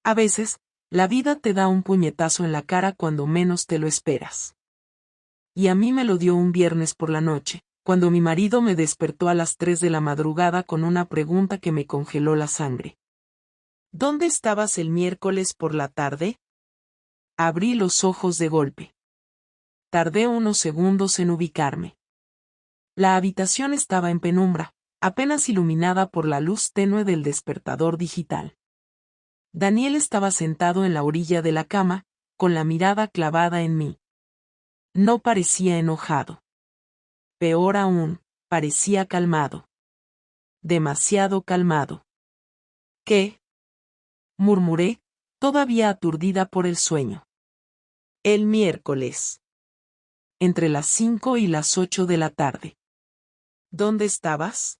A veces, la vida te da un puñetazo en la cara cuando menos te lo esperas. Y a mí me lo dio un viernes por la noche, cuando mi marido me despertó a las 3 de la madrugada con una pregunta que me congeló la sangre. ¿Dónde estabas el miércoles por la tarde? Abrí los ojos de golpe. Tardé unos segundos en ubicarme. La habitación estaba en penumbra, apenas iluminada por la luz tenue del despertador digital. Daniel estaba sentado en la orilla de la cama, con la mirada clavada en mí. No parecía enojado. Peor aún, parecía calmado. Demasiado calmado. ¿Qué? Murmuré, todavía aturdida por el sueño. El miércoles. Entre las 5 y las 8 de la tarde. ¿Dónde estabas?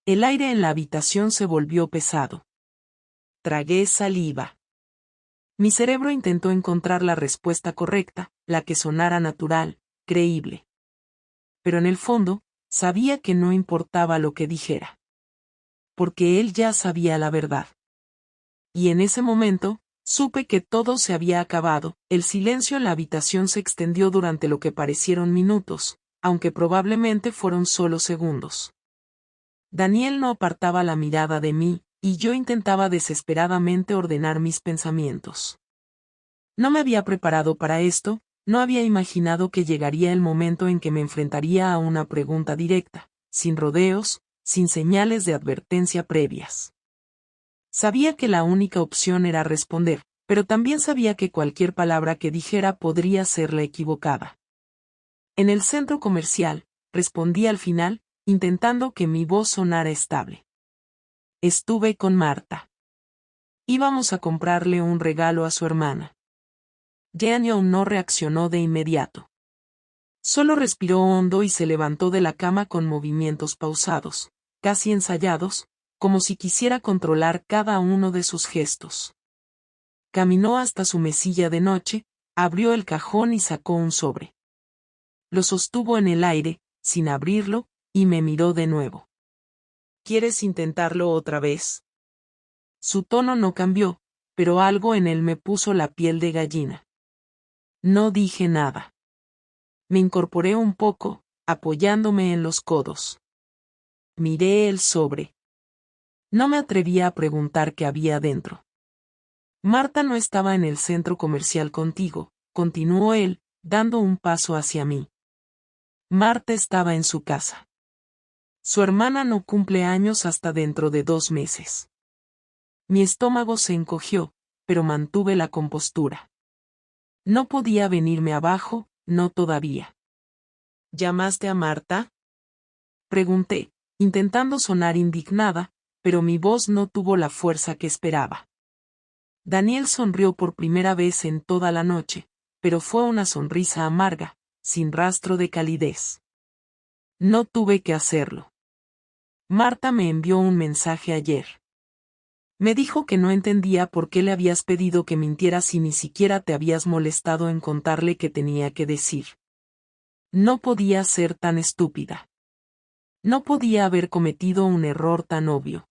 El aire en la habitación se volvió pesado. Tragué saliva. Mi cerebro intentó encontrar la respuesta correcta, la que sonara natural, creíble. Pero en el fondo, sabía que no importaba lo que dijera. Porque él ya sabía la verdad. Y en ese momento, supe que todo se había acabado. El silencio en la habitación se extendió durante lo que parecieron minutos, aunque probablemente fueron solo segundos. Daniel no apartaba la mirada de mí, y yo intentaba desesperadamente ordenar mis pensamientos. No me había preparado para esto, no había imaginado que llegaría el momento en que me enfrentaría a una pregunta directa, sin rodeos, sin señales de advertencia previas. Sabía que la única opción era responder, pero también sabía que cualquier palabra que dijera podría ser la equivocada. En el centro comercial, respondí al final, intentando que mi voz sonara estable. Estuve con Marta. Íbamos a comprarle un regalo a su hermana. Daniel no reaccionó de inmediato. Solo respiró hondo y se levantó de la cama con movimientos pausados, casi ensayados, como si quisiera controlar cada uno de sus gestos. Caminó hasta su mesilla de noche, abrió el cajón y sacó un sobre. Lo sostuvo en el aire, sin abrirlo, y me miró de nuevo. ¿Quieres intentarlo otra vez? Su tono no cambió, pero algo en él me puso la piel de gallina. No dije nada. Me incorporé un poco, apoyándome en los codos. Miré el sobre. No me atrevía a preguntar qué había dentro. Marta no estaba en el centro comercial contigo, continuó él, dando un paso hacia mí. Marta estaba en su casa. Su hermana no cumple años hasta dentro de 2 meses. Mi estómago se encogió, pero mantuve la compostura. No podía venirme abajo, no todavía. ¿Llamaste a Marta? Pregunté, intentando sonar indignada, pero mi voz no tuvo la fuerza que esperaba. Daniel sonrió por primera vez en toda la noche, pero fue una sonrisa amarga, sin rastro de calidez. No tuve que hacerlo. Marta me envió un mensaje ayer. Me dijo que no entendía por qué le habías pedido que mintiera si ni siquiera te habías molestado en contarle qué tenía que decir. No podía ser tan estúpida. No podía haber cometido un error tan obvio.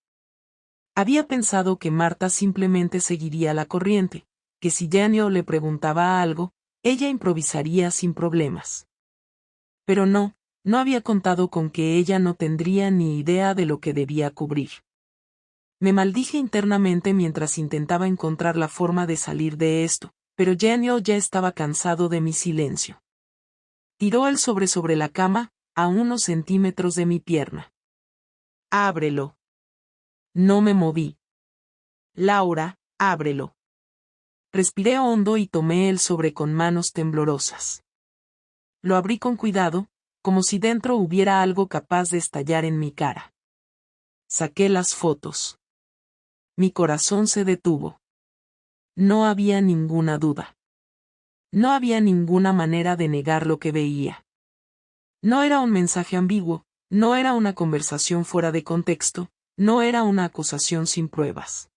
Había pensado que Marta simplemente seguiría la corriente, que si Daniel le preguntaba algo, ella improvisaría sin problemas. Pero no había contado con que ella no tendría ni idea de lo que debía cubrir. Me maldije internamente mientras intentaba encontrar la forma de salir de esto, pero Daniel ya estaba cansado de mi silencio. Tiró el sobre la cama, a unos centímetros de mi pierna. Ábrelo. No me moví. Laura, ábrelo. Respiré hondo y tomé el sobre con manos temblorosas. Lo abrí con cuidado, como si dentro hubiera algo capaz de estallar en mi cara. Saqué las fotos. Mi corazón se detuvo. No había ninguna duda. No había ninguna manera de negar lo que veía. No era un mensaje ambiguo, no era una conversación fuera de contexto, no era una acusación sin pruebas.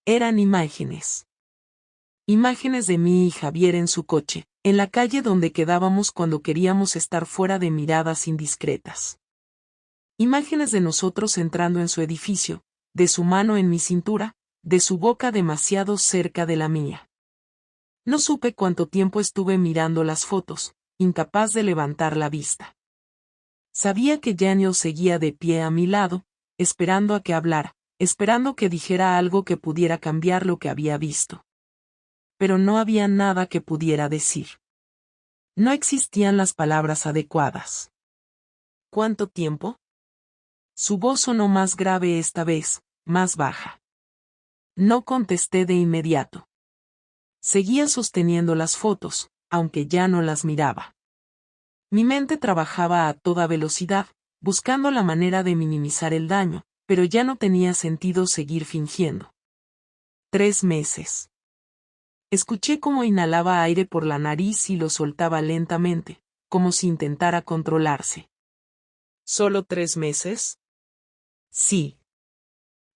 Eran imágenes. Imágenes de mí y Javier en su coche, en la calle donde quedábamos cuando queríamos estar fuera de miradas indiscretas. Imágenes de nosotros entrando en su edificio, de su mano en mi cintura, de su boca demasiado cerca de la mía. No supe cuánto tiempo estuve mirando las fotos, incapaz de levantar la vista. Sabía que Daniel seguía de pie a mi lado, esperando a que hablara, esperando que dijera algo que pudiera cambiar lo que había visto. Pero no había nada que pudiera decir. No existían las palabras adecuadas. ¿Cuánto tiempo? Su voz sonó más grave esta vez, más baja. No contesté de inmediato. Seguía sosteniendo las fotos, aunque ya no las miraba. Mi mente trabajaba a toda velocidad, buscando la manera de minimizar el daño, pero ya no tenía sentido seguir fingiendo. 3 meses. Escuché cómo inhalaba aire por la nariz y lo soltaba lentamente, como si intentara controlarse. ¿Solo 3 meses? Sí.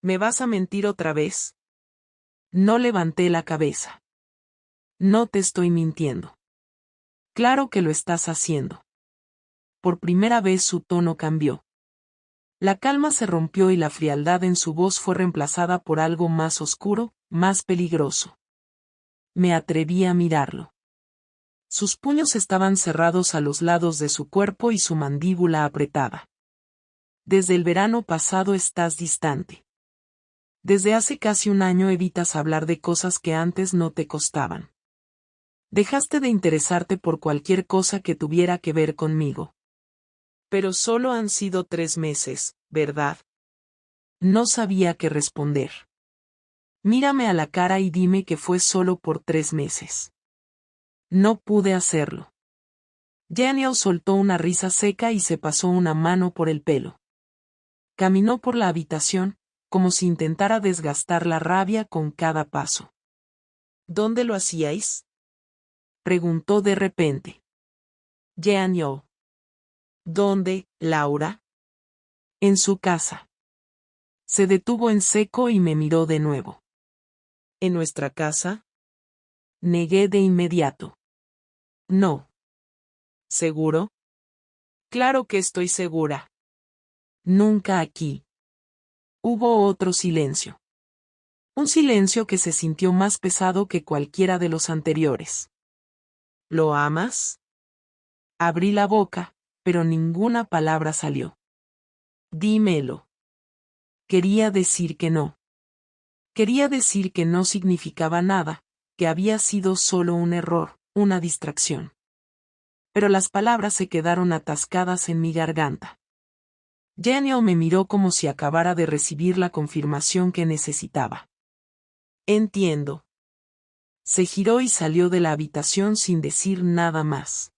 ¿Me vas a mentir otra vez? No levanté la cabeza. No te estoy mintiendo. Claro que lo estás haciendo. Por primera vez su tono cambió. La calma se rompió y la frialdad en su voz fue reemplazada por algo más oscuro, más peligroso. Me atreví a mirarlo. Sus puños estaban cerrados a los lados de su cuerpo y su mandíbula apretada. Desde el verano pasado estás distante. Desde hace casi un año evitas hablar de cosas que antes no te costaban. Dejaste de interesarte por cualquier cosa que tuviera que ver conmigo. Pero solo han sido 3 meses, ¿verdad? No sabía qué responder. Mírame a la cara y dime que fue solo por 3 meses. No pude hacerlo. Daniel soltó una risa seca y se pasó una mano por el pelo. Caminó por la habitación, como si intentara desgastar la rabia con cada paso. ¿Dónde lo hacíais? Preguntó de repente. Daniel. ¿Dónde, Laura? En su casa. Se detuvo en seco y me miró de nuevo. ¿En nuestra casa? Negué de inmediato. No. ¿Seguro? Claro que estoy segura. Nunca aquí. Hubo otro silencio. Un silencio que se sintió más pesado que cualquiera de los anteriores. ¿Lo amas? Abrí la boca, pero ninguna palabra salió. Dímelo. Quería decir que no. Quería decir que no significaba nada, que había sido solo un error, una distracción. Pero las palabras se quedaron atascadas en mi garganta. Daniel me miró como si acabara de recibir la confirmación que necesitaba. Entiendo. Se giró y salió de la habitación sin decir nada más.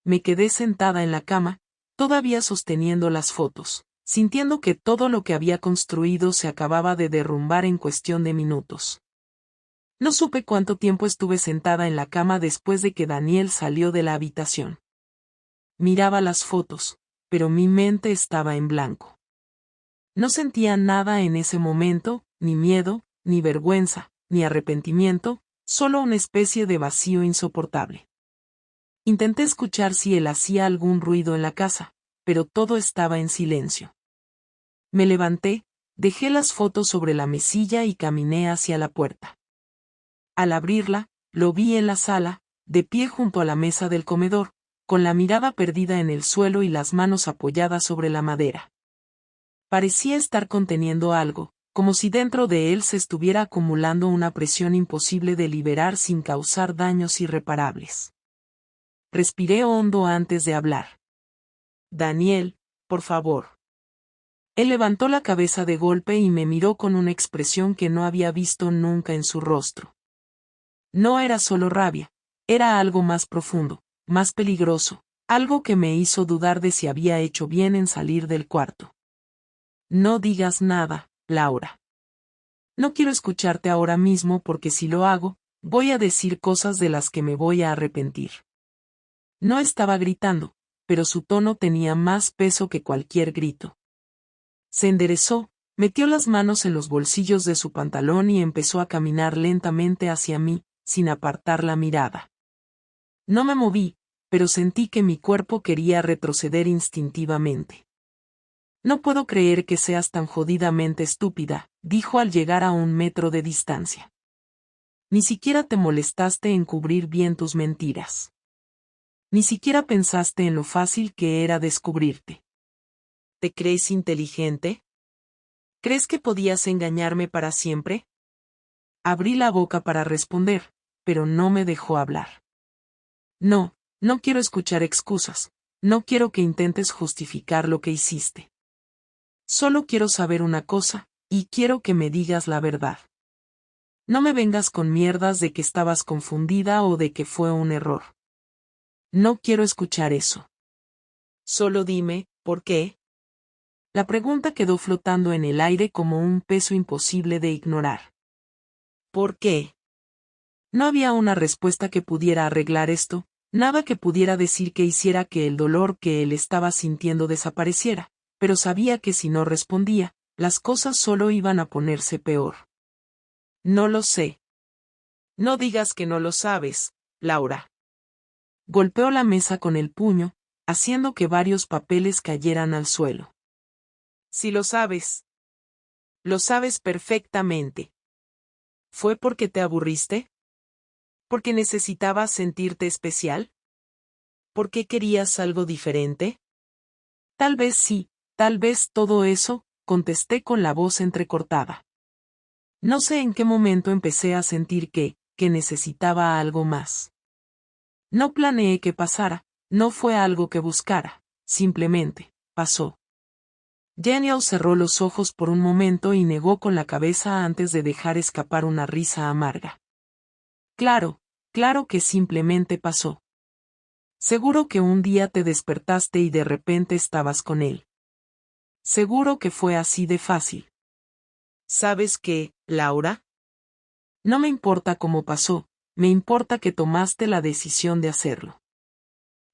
Me quedé sentada en la cama, todavía sosteniendo las fotos, sintiendo que todo lo que había construido se acababa de derrumbar en cuestión de minutos. No supe cuánto tiempo estuve sentada en la cama después de que Daniel salió de la habitación. Miraba las fotos, pero mi mente estaba en blanco. No sentía nada en ese momento, ni miedo, ni vergüenza, ni arrepentimiento, solo una especie de vacío insoportable. Intenté escuchar si él hacía algún ruido en la casa, pero todo estaba en silencio. Me levanté, dejé las fotos sobre la mesilla y caminé hacia la puerta. Al abrirla, lo vi en la sala, de pie junto a la mesa del comedor, con la mirada perdida en el suelo y las manos apoyadas sobre la madera. Parecía estar conteniendo algo, como si dentro de él se estuviera acumulando una presión imposible de liberar sin causar daños irreparables. Respiré hondo antes de hablar. Daniel, por favor. Él levantó la cabeza de golpe y me miró con una expresión que no había visto nunca en su rostro. No era solo rabia, era algo más profundo, más peligroso, algo que me hizo dudar de si había hecho bien en salir del cuarto. No digas nada, Laura. No quiero escucharte ahora mismo porque si lo hago, voy a decir cosas de las que me voy a arrepentir. No estaba gritando, pero su tono tenía más peso que cualquier grito. Se enderezó, metió las manos en los bolsillos de su pantalón y empezó a caminar lentamente hacia mí, sin apartar la mirada. No me moví, pero sentí que mi cuerpo quería retroceder instintivamente. No puedo creer que seas tan jodidamente estúpida, dijo al llegar a 1 metro de distancia. Ni siquiera te molestaste en cubrir bien tus mentiras. Ni siquiera pensaste en lo fácil que era descubrirte. ¿Te crees inteligente? ¿Crees que podías engañarme para siempre? Abrí la boca para responder, pero no me dejó hablar. No, no quiero escuchar excusas, no quiero que intentes justificar lo que hiciste. Solo quiero saber una cosa, y quiero que me digas la verdad. No me vengas con mierdas de que estabas confundida o de que fue un error. No quiero escuchar eso. Solo dime, ¿por qué? La pregunta quedó flotando en el aire como un peso imposible de ignorar. ¿Por qué? No había una respuesta que pudiera arreglar esto, nada que pudiera decir que hiciera que el dolor que él estaba sintiendo desapareciera, pero sabía que si no respondía, las cosas solo iban a ponerse peor. No lo sé. No digas que no lo sabes, Laura. Golpeó la mesa con el puño, haciendo que varios papeles cayeran al suelo. Si lo sabes. Lo sabes perfectamente. ¿Fue porque te aburriste? ¿Porque necesitabas sentirte especial? ¿Por qué querías algo diferente? Tal vez sí, tal vez todo eso, contesté con la voz entrecortada. No sé en qué momento empecé a sentir que necesitaba algo más. No planeé que pasara, no fue algo que buscara, simplemente, pasó. Daniel cerró los ojos por un momento y negó con la cabeza antes de dejar escapar una risa amarga. Claro, claro que simplemente pasó. Seguro que un día te despertaste y de repente estabas con él. Seguro que fue así de fácil. ¿Sabes qué, Laura? No me importa cómo pasó, me importa que tomaste la decisión de hacerlo.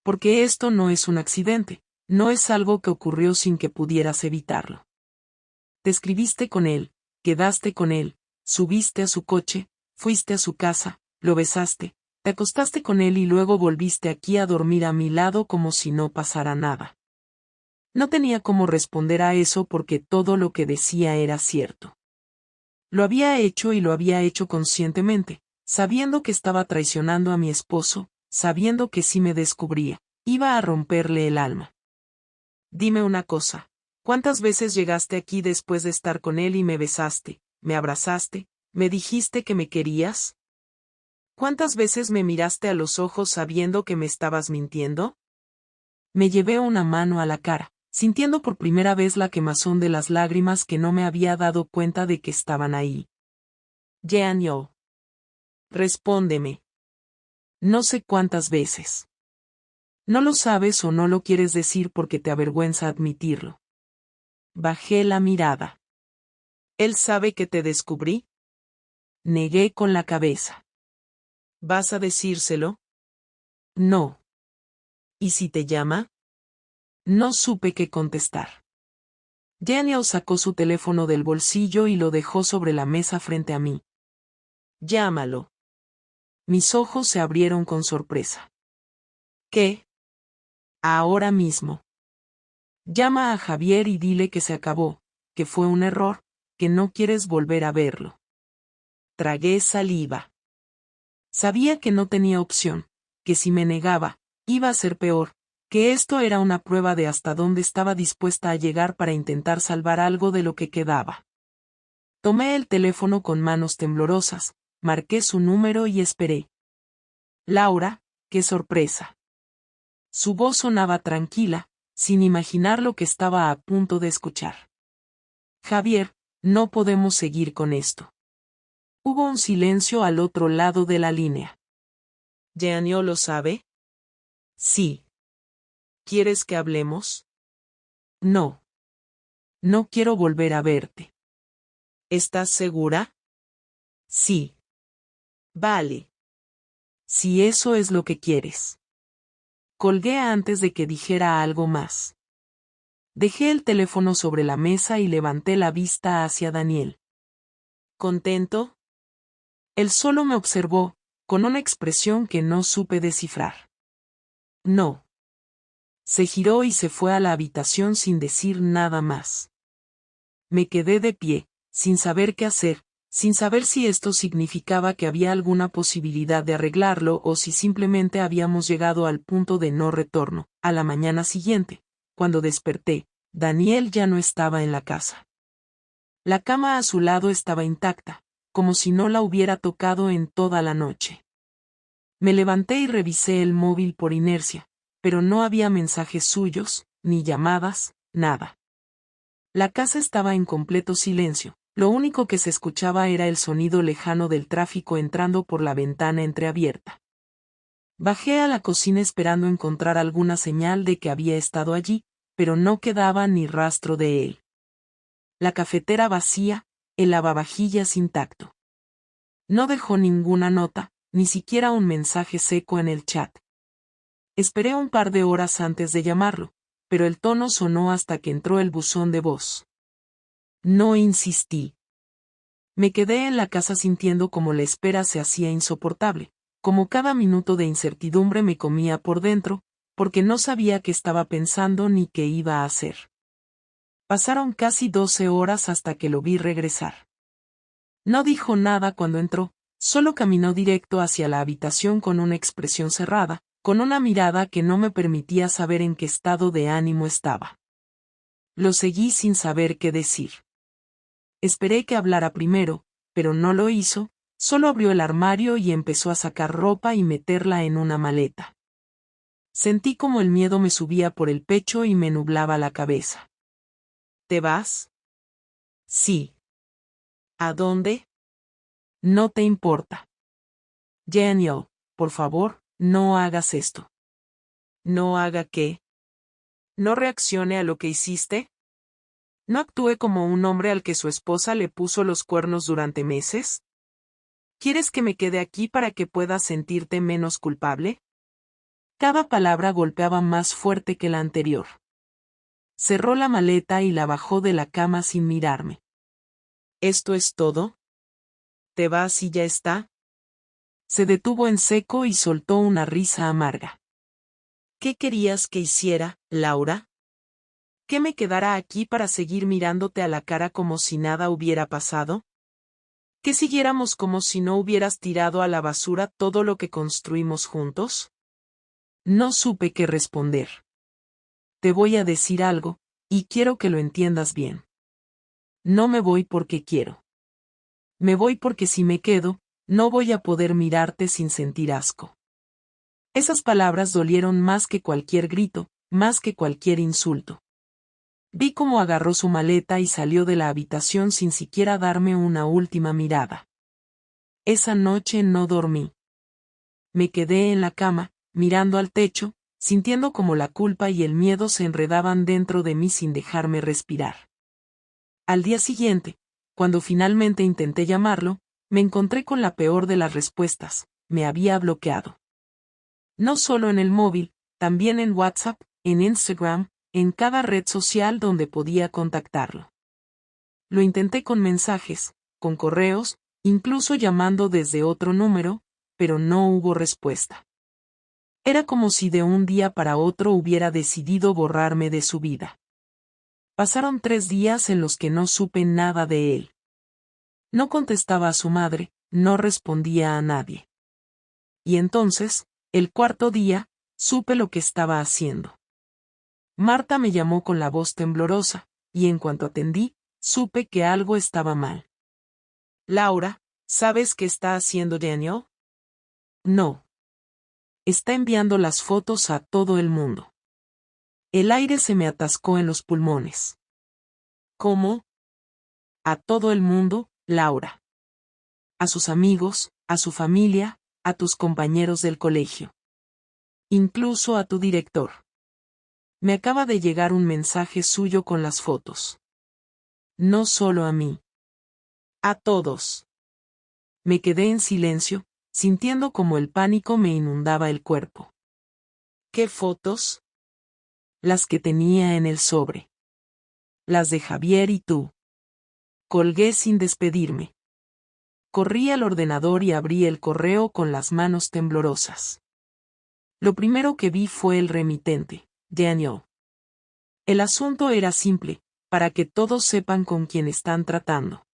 Porque esto no es un accidente, no es algo que ocurrió sin que pudieras evitarlo. Te escribiste con él, quedaste con él, subiste a su coche, fuiste a su casa, lo besaste, te acostaste con él y luego volviste aquí a dormir a mi lado como si no pasara nada. No tenía cómo responder a eso porque todo lo que decía era cierto. Lo había hecho y lo había hecho conscientemente, sabiendo que estaba traicionando a mi esposo, sabiendo que si me descubría, iba a romperle el alma. Dime una cosa, ¿cuántas veces llegaste aquí después de estar con él y me besaste, me abrazaste, me dijiste que me querías? ¿Cuántas veces me miraste a los ojos sabiendo que me estabas mintiendo? Me llevé una mano a la cara, sintiendo por primera vez la quemazón de las lágrimas que no me había dado cuenta de que estaban ahí. Daniel. Respóndeme. No sé cuántas veces. No lo sabes o no lo quieres decir porque te avergüenza admitirlo. Bajé la mirada. ¿Él sabe que te descubrí? Negué con la cabeza. ¿Vas a decírselo? No. ¿Y si te llama? No supe qué contestar. Daniel sacó su teléfono del bolsillo y lo dejó sobre la mesa frente a mí. Llámalo. Mis ojos se abrieron con sorpresa. ¿Qué? Ahora mismo. Llama a Javier y dile que se acabó, que fue un error, que no quieres volver a verlo. Tragué saliva. Sabía que no tenía opción, que si me negaba, iba a ser peor, que esto era una prueba de hasta dónde estaba dispuesta a llegar para intentar salvar algo de lo que quedaba. Tomé el teléfono con manos temblorosas, marqué su número y esperé. Laura, qué sorpresa. Su voz sonaba tranquila, sin imaginar lo que estaba a punto de escuchar. Javier, no podemos seguir con esto. Hubo un silencio al otro lado de la línea. ¿Daniel lo sabe? Sí. ¿Quieres que hablemos? No. No quiero volver a verte. ¿Estás segura? Sí. Vale. Si eso es lo que quieres. Colgué antes de que dijera algo más. Dejé el teléfono sobre la mesa y levanté la vista hacia Daniel. ¿Contento? Él solo me observó, con una expresión que no supe descifrar. No. Se giró y se fue a la habitación sin decir nada más. Me quedé de pie, sin saber qué hacer, sin saber si esto significaba que había alguna posibilidad de arreglarlo o si simplemente habíamos llegado al punto de no retorno. A la mañana siguiente, cuando desperté, Daniel ya no estaba en la casa. La cama a su lado estaba intacta, como si no la hubiera tocado en toda la noche. Me levanté y revisé el móvil por inercia, pero no había mensajes suyos, ni llamadas, nada. La casa estaba en completo silencio, lo único que se escuchaba era el sonido lejano del tráfico entrando por la ventana entreabierta. Bajé a la cocina esperando encontrar alguna señal de que había estado allí, pero no quedaba ni rastro de él. La cafetera vacía, el lavavajillas intacto. No dejó ninguna nota, ni siquiera un mensaje seco en el chat. Esperé un par de horas antes de llamarlo, pero el tono sonó hasta que entró el buzón de voz. No insistí. Me quedé en la casa sintiendo como la espera se hacía insoportable, como cada minuto de incertidumbre me comía por dentro, porque no sabía qué estaba pensando ni qué iba a hacer. Pasaron casi 12 horas hasta que lo vi regresar. No dijo nada cuando entró, solo caminó directo hacia la habitación con una expresión cerrada, con una mirada que no me permitía saber en qué estado de ánimo estaba. Lo seguí sin saber qué decir. Esperé que hablara primero, pero no lo hizo, solo abrió el armario y empezó a sacar ropa y meterla en una maleta. Sentí como el miedo me subía por el pecho y me nublaba la cabeza. ¿Te vas? Sí. ¿A dónde? No te importa. Daniel, por favor, no hagas esto. ¿No haga qué? ¿No reaccione a lo que hiciste? ¿No actúe como un hombre al que su esposa le puso los cuernos durante meses? ¿Quieres que me quede aquí para que puedas sentirte menos culpable? Cada palabra golpeaba más fuerte que la anterior. Cerró la maleta y la bajó de la cama sin mirarme. ¿Esto es todo? ¿Te vas y ya está? Se detuvo en seco y soltó una risa amarga. ¿Qué querías que hiciera, Laura? ¿Que me quedara aquí para seguir mirándote a la cara como si nada hubiera pasado? ¿Que siguiéramos como si no hubieras tirado a la basura todo lo que construimos juntos? No supe qué responder. Te voy a decir algo, y quiero que lo entiendas bien. No me voy porque quiero. Me voy porque si me quedo, no voy a poder mirarte sin sentir asco. Esas palabras dolieron más que cualquier grito, más que cualquier insulto. Vi cómo agarró su maleta y salió de la habitación sin siquiera darme una última mirada. Esa noche no dormí. Me quedé en la cama, mirando al techo, sintiendo como la culpa y el miedo se enredaban dentro de mí sin dejarme respirar. Al día siguiente, cuando finalmente intenté llamarlo, me encontré con la peor de las respuestas: me había bloqueado. No solo en el móvil, también en WhatsApp, en Instagram, en cada red social donde podía contactarlo. Lo intenté con mensajes, con correos, incluso llamando desde otro número, pero no hubo respuesta. Era como si de un día para otro hubiera decidido borrarme de su vida. Pasaron 3 días en los que no supe nada de él. No contestaba a su madre, no respondía a nadie. Y entonces, el 4.º día, supe lo que estaba haciendo. Marta me llamó con la voz temblorosa, y en cuanto atendí, supe que algo estaba mal. Laura, ¿sabes qué está haciendo Daniel? No. Está enviando las fotos a todo el mundo. El aire se me atascó en los pulmones. ¿Cómo? A todo el mundo, Laura. A sus amigos, a su familia, a tus compañeros del colegio. Incluso a tu director. Me acaba de llegar un mensaje suyo con las fotos. No solo a mí. A todos. Me quedé en silencio, sintiendo como el pánico me inundaba el cuerpo. ¿Qué fotos? Las que tenía en el sobre. Las de Javier y tú. Colgué sin despedirme. Corrí al ordenador y abrí el correo con las manos temblorosas. Lo primero que vi fue el remitente, Daniel. El asunto era simple, para que todos sepan con quién están tratando.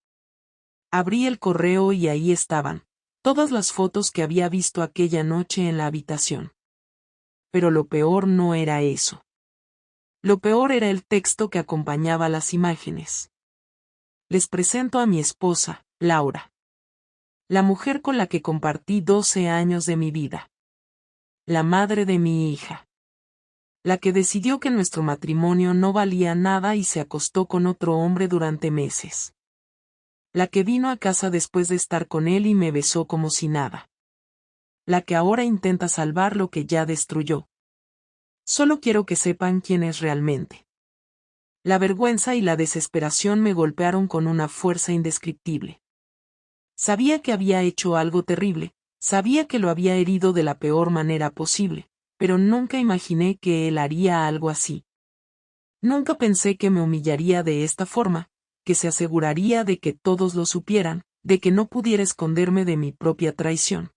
Abrí el correo y ahí estaban, todas las fotos que había visto aquella noche en la habitación. Pero lo peor no era eso. Lo peor era el texto que acompañaba las imágenes. Les presento a mi esposa, Laura. La mujer con la que compartí 12 años de mi vida. La madre de mi hija. La que decidió que nuestro matrimonio no valía nada y se acostó con otro hombre durante meses. La que vino a casa después de estar con él y me besó como si nada. La que ahora intenta salvar lo que ya destruyó. Solo quiero que sepan quién es realmente. La vergüenza y la desesperación me golpearon con una fuerza indescriptible. Sabía que había hecho algo terrible, sabía que lo había herido de la peor manera posible, pero nunca imaginé que él haría algo así. Nunca pensé que me humillaría de esta forma, que se aseguraría de que todos lo supieran, de que no pudiera esconderme de mi propia traición.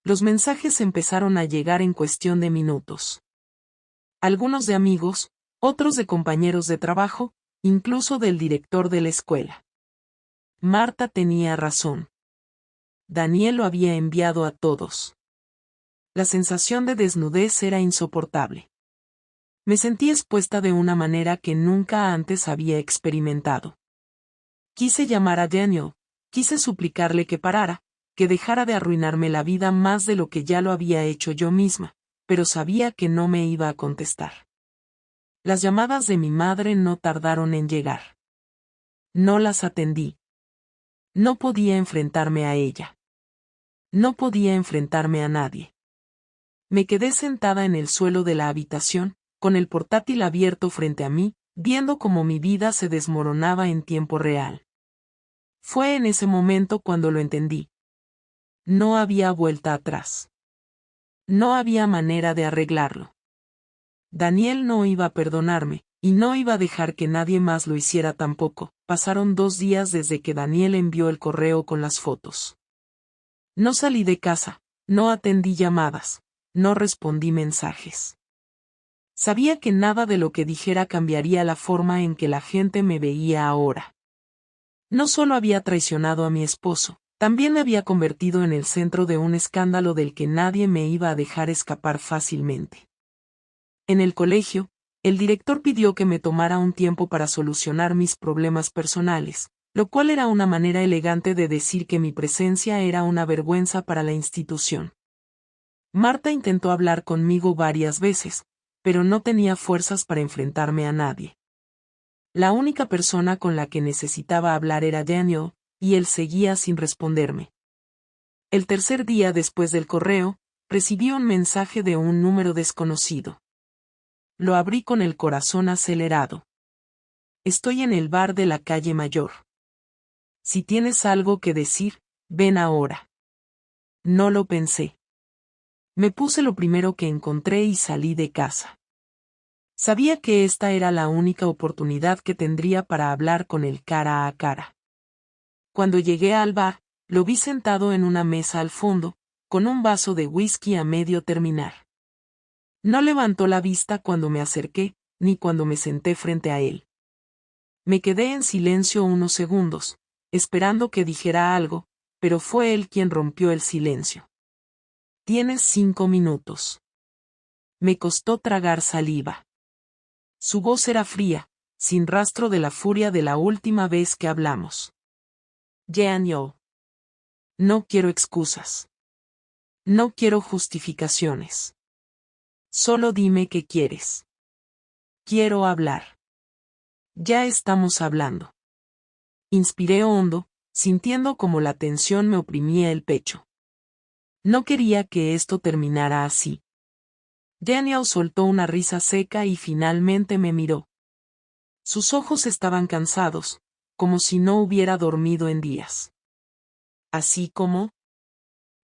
Los mensajes empezaron a llegar en cuestión de minutos. Algunos de amigos, otros de compañeros de trabajo, incluso del director de la escuela. Marta tenía razón. Daniel lo había enviado a todos. La sensación de desnudez era insoportable. Me sentí expuesta de una manera que nunca antes había experimentado. Quise llamar a Daniel, quise suplicarle que parara, que dejara de arruinarme la vida más de lo que ya lo había hecho yo misma, pero sabía que no me iba a contestar. Las llamadas de mi madre no tardaron en llegar. No las atendí. No podía enfrentarme a ella. No podía enfrentarme a nadie. Me quedé sentada en el suelo de la habitación, con el portátil abierto frente a mí, viendo cómo mi vida se desmoronaba en tiempo real. Fue en ese momento cuando lo entendí. No había vuelta atrás. No había manera de arreglarlo. Daniel no iba a perdonarme, y no iba a dejar que nadie más lo hiciera tampoco. Pasaron 2 días desde que Daniel envió el correo con las fotos. No salí de casa, no atendí llamadas, no respondí mensajes. Sabía que nada de lo que dijera cambiaría la forma en que la gente me veía ahora. No solo había traicionado a mi esposo, también me había convertido en el centro de un escándalo del que nadie me iba a dejar escapar fácilmente. En el colegio, el director pidió que me tomara un tiempo para solucionar mis problemas personales, lo cual era una manera elegante de decir que mi presencia era una vergüenza para la institución. Marta intentó hablar conmigo varias veces, pero no tenía fuerzas para enfrentarme a nadie. La única persona con la que necesitaba hablar era Daniel, y él seguía sin responderme. El tercer día después del correo, recibí un mensaje de un número desconocido. Lo abrí con el corazón acelerado. Estoy en el bar de la calle Mayor. Si tienes algo que decir, ven ahora. No lo pensé. Me puse lo primero que encontré y salí de casa. Sabía que esta era la única oportunidad que tendría para hablar con él cara a cara. Cuando llegué al bar, lo vi sentado en una mesa al fondo, con un vaso de whisky a medio terminar. No levantó la vista cuando me acerqué, ni cuando me senté frente a él. Me quedé en silencio unos segundos, esperando que dijera algo, pero fue él quien rompió el silencio. Tienes 5 minutos. Me costó tragar saliva. Su voz era fría, sin rastro de la furia de la última vez que hablamos. Daniel. No quiero excusas. No quiero justificaciones. Solo dime qué quieres. Quiero hablar. Ya estamos hablando. Inspiré hondo, sintiendo como la tensión me oprimía el pecho. No quería que esto terminara así. Daniel soltó una risa seca y finalmente me miró. Sus ojos estaban cansados, como si no hubiera dormido en días. ¿Así como?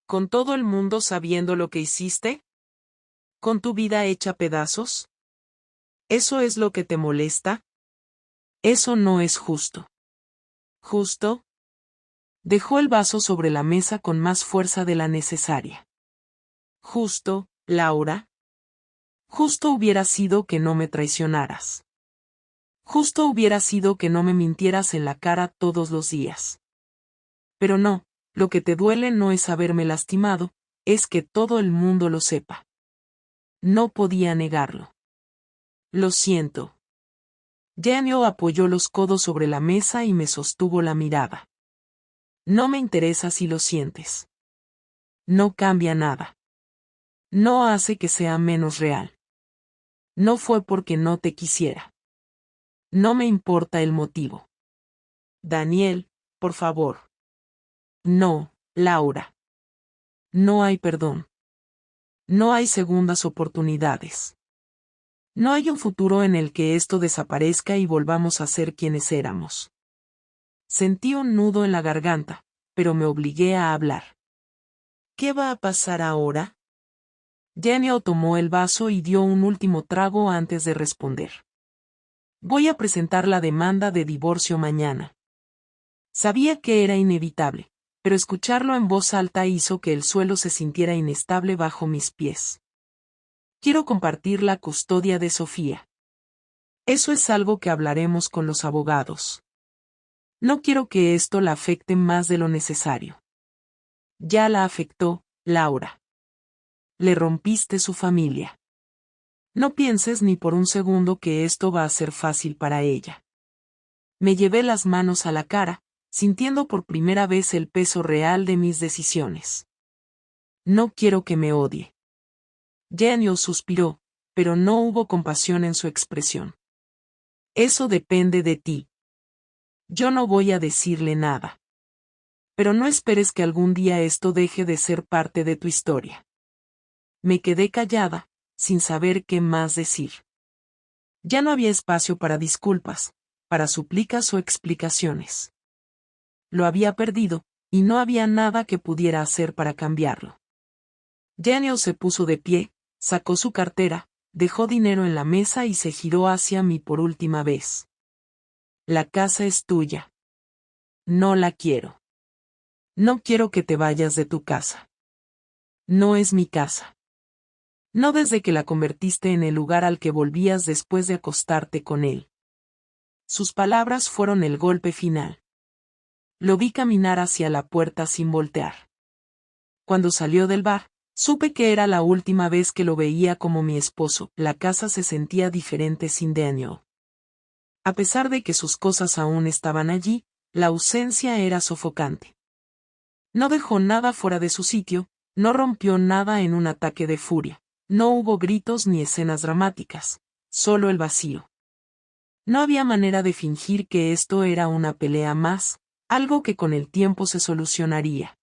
¿Con todo el mundo sabiendo lo que hiciste? ¿Con tu vida hecha pedazos? ¿Eso es lo que te molesta? Eso no es justo. ¿Justo? Dejó el vaso sobre la mesa con más fuerza de la necesaria. ¿Justo, Laura? Justo hubiera sido que no me traicionaras. Justo hubiera sido que no me mintieras en la cara todos los días. Pero no, lo que te duele no es haberme lastimado, es que todo el mundo lo sepa. No podía negarlo. Lo siento. Daniel apoyó los codos sobre la mesa y me sostuvo la mirada. No me interesa si lo sientes. No cambia nada. No hace que sea menos real. No fue porque no te quisiera. No me importa el motivo. Daniel, por favor. No, Laura. No hay perdón. No hay segundas oportunidades. No hay un futuro en el que esto desaparezca y volvamos a ser quienes éramos. Sentí un nudo en la garganta, pero me obligué a hablar. ¿Qué va a pasar ahora? Daniel tomó el vaso y dio un último trago antes de responder. Voy a presentar la demanda de divorcio mañana. Sabía que era inevitable, pero escucharlo en voz alta hizo que el suelo se sintiera inestable bajo mis pies. Quiero compartir la custodia de Sofía. Eso es algo que hablaremos con los abogados. No quiero que esto la afecte más de lo necesario. Ya la afectó, Laura. Le rompiste su familia. No pienses ni por un segundo que esto va a ser fácil para ella. Me llevé las manos a la cara, sintiendo por primera vez el peso real de mis decisiones. No quiero que me odie. Daniel suspiró, pero no hubo compasión en su expresión. Eso depende de ti. Yo no voy a decirle nada. Pero no esperes que algún día esto deje de ser parte de tu historia. Me quedé callada, sin saber qué más decir. Ya no había espacio para disculpas, para súplicas o explicaciones. Lo había perdido, y no había nada que pudiera hacer para cambiarlo. Daniel se puso de pie, sacó su cartera, dejó dinero en la mesa y se giró hacia mí por última vez. La casa es tuya. No la quiero. No quiero que te vayas de tu casa. No es mi casa. No desde que la convertiste en el lugar al que volvías después de acostarte con él. Sus palabras fueron el golpe final. Lo vi caminar hacia la puerta sin voltear. Cuando salió del bar, supe que era la última vez que lo veía como mi esposo. La casa se sentía diferente sin Daniel. A pesar de que sus cosas aún estaban allí, la ausencia era sofocante. No dejó nada fuera de su sitio, no rompió nada en un ataque de furia, no hubo gritos ni escenas dramáticas, solo el vacío. No había manera de fingir que esto era una pelea más, algo que con el tiempo se solucionaría.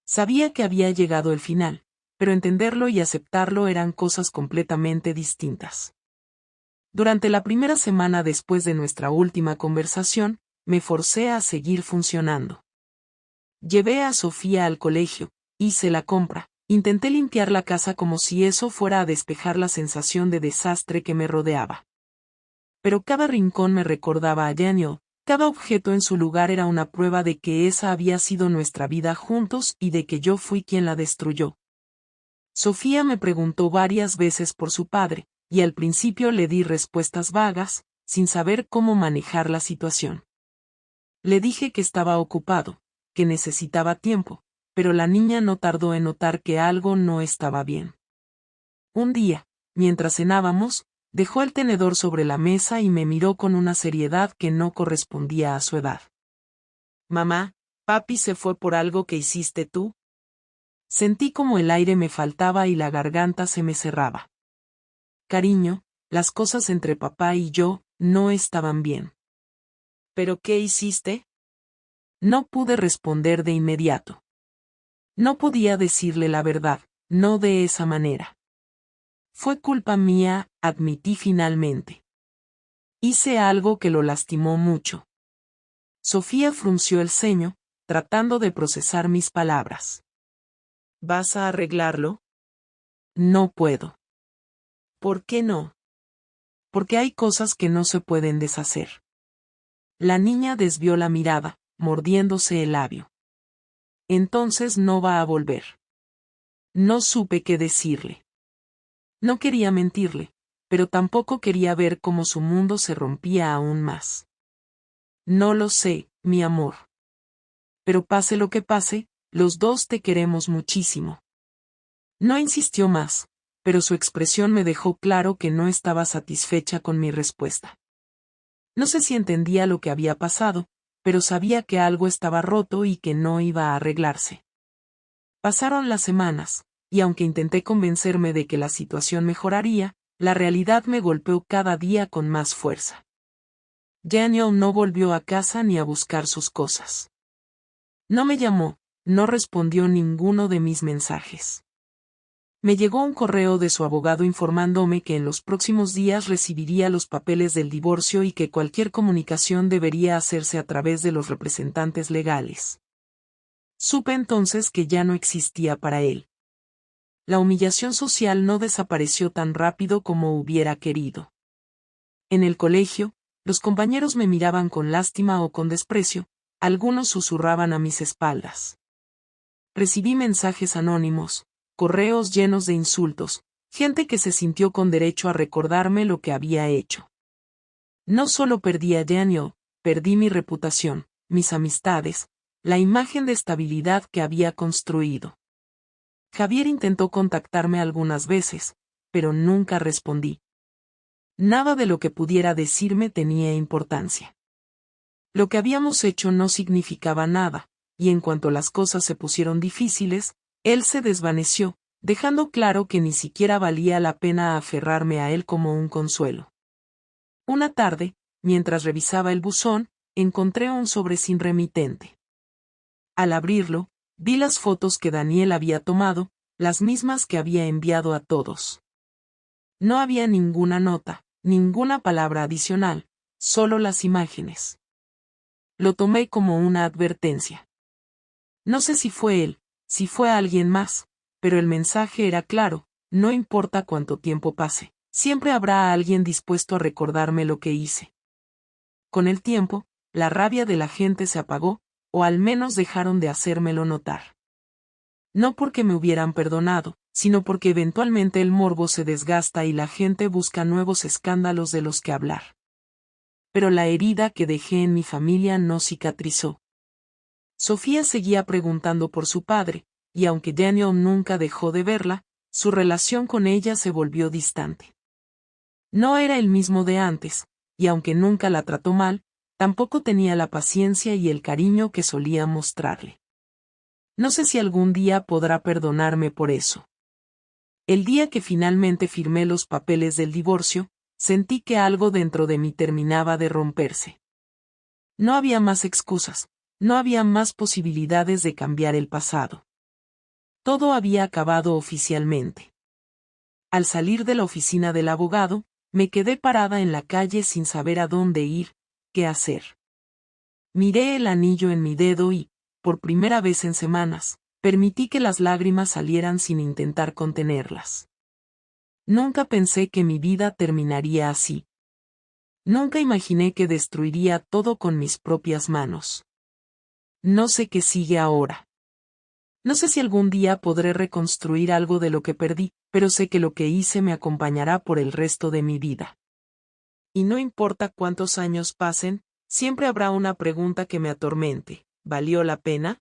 Sabía que había llegado el final, pero entenderlo y aceptarlo eran cosas completamente distintas. Durante la primera semana después de nuestra última conversación, me forcé a seguir funcionando. Llevé a Sofía al colegio, hice la compra, intenté limpiar la casa como si eso fuera a despejar la sensación de desastre que me rodeaba. Pero cada rincón me recordaba a Daniel, cada objeto en su lugar era una prueba de que esa había sido nuestra vida juntos y de que yo fui quien la destruyó. Sofía me preguntó varias veces por su padre, y al principio le di respuestas vagas, sin saber cómo manejar la situación. Le dije que estaba ocupado, que necesitaba tiempo, pero la niña no tardó en notar que algo no estaba bien. Un día, mientras cenábamos, dejó el tenedor sobre la mesa y me miró con una seriedad que no correspondía a su edad. Mamá, papi se fue por algo que hiciste tú. Sentí como el aire me faltaba y la garganta se me cerraba. Cariño, las cosas entre papá y yo no estaban bien. ¿Pero qué hiciste? No pude responder de inmediato. No podía decirle la verdad, no de esa manera. Fue culpa mía, admití finalmente. Hice algo que lo lastimó mucho. Sofía frunció el ceño, tratando de procesar mis palabras. ¿Vas a arreglarlo? No puedo. ¿Por qué no? Porque hay cosas que no se pueden deshacer. La niña desvió la mirada, mordiéndose el labio. Entonces no va a volver. No supe qué decirle. No quería mentirle, pero tampoco quería ver cómo su mundo se rompía aún más. No lo sé, mi amor. Pero pase lo que pase, los dos te queremos muchísimo. No insistió más, pero su expresión me dejó claro que no estaba satisfecha con mi respuesta. No sé si entendía lo que había pasado, pero sabía que algo estaba roto y que no iba a arreglarse. Pasaron las semanas, y aunque intenté convencerme de que la situación mejoraría, la realidad me golpeó cada día con más fuerza. Daniel no volvió a casa ni a buscar sus cosas. No me llamó, no respondió ninguno de mis mensajes. Me llegó un correo de su abogado informándome que en los próximos días recibiría los papeles del divorcio y que cualquier comunicación debería hacerse a través de los representantes legales. Supe entonces que ya no existía para él. La humillación social no desapareció tan rápido como hubiera querido. En el colegio, los compañeros me miraban con lástima o con desprecio, algunos susurraban a mis espaldas. Recibí mensajes anónimos, correos llenos de insultos, gente que se sintió con derecho a recordarme lo que había hecho. No solo perdí a Daniel, perdí mi reputación, mis amistades, la imagen de estabilidad que había construido. Javier intentó contactarme algunas veces, pero nunca respondí. Nada de lo que pudiera decirme tenía importancia. Lo que habíamos hecho no significaba nada, y en cuanto las cosas se pusieron difíciles, él se desvaneció, dejando claro que ni siquiera valía la pena aferrarme a él como un consuelo. Una tarde, mientras revisaba el buzón, encontré un sobre sin remitente. Al abrirlo, vi las fotos que Daniel había tomado, las mismas que había enviado a todos. No había ninguna nota, ninguna palabra adicional, solo las imágenes. Lo tomé como una advertencia. No sé si fue él, si fue alguien más, pero el mensaje era claro: no importa cuánto tiempo pase, siempre habrá alguien dispuesto a recordarme lo que hice. Con el tiempo, la rabia de la gente se apagó, o al menos dejaron de hacérmelo notar. No porque me hubieran perdonado, sino porque eventualmente el morbo se desgasta y la gente busca nuevos escándalos de los que hablar. Pero la herida que dejé en mi familia no cicatrizó. Sofía seguía preguntando por su padre, y aunque Daniel nunca dejó de verla, su relación con ella se volvió distante. No era el mismo de antes, y aunque nunca la trató mal, tampoco tenía la paciencia y el cariño que solía mostrarle. No sé si algún día podrá perdonarme por eso. El día que finalmente firmé los papeles del divorcio, sentí que algo dentro de mí terminaba de romperse. No había más excusas, no había más posibilidades de cambiar el pasado. Todo había acabado oficialmente. Al salir de la oficina del abogado, me quedé parada en la calle sin saber a dónde ir, qué hacer. Miré el anillo en mi dedo y, por primera vez en semanas, permití que las lágrimas salieran sin intentar contenerlas. Nunca pensé que mi vida terminaría así. Nunca imaginé que destruiría todo con mis propias manos. No sé qué sigue ahora. No sé si algún día podré reconstruir algo de lo que perdí, pero sé que lo que hice me acompañará por el resto de mi vida. Y no importa cuántos años pasen, siempre habrá una pregunta que me atormente: ¿valió la pena?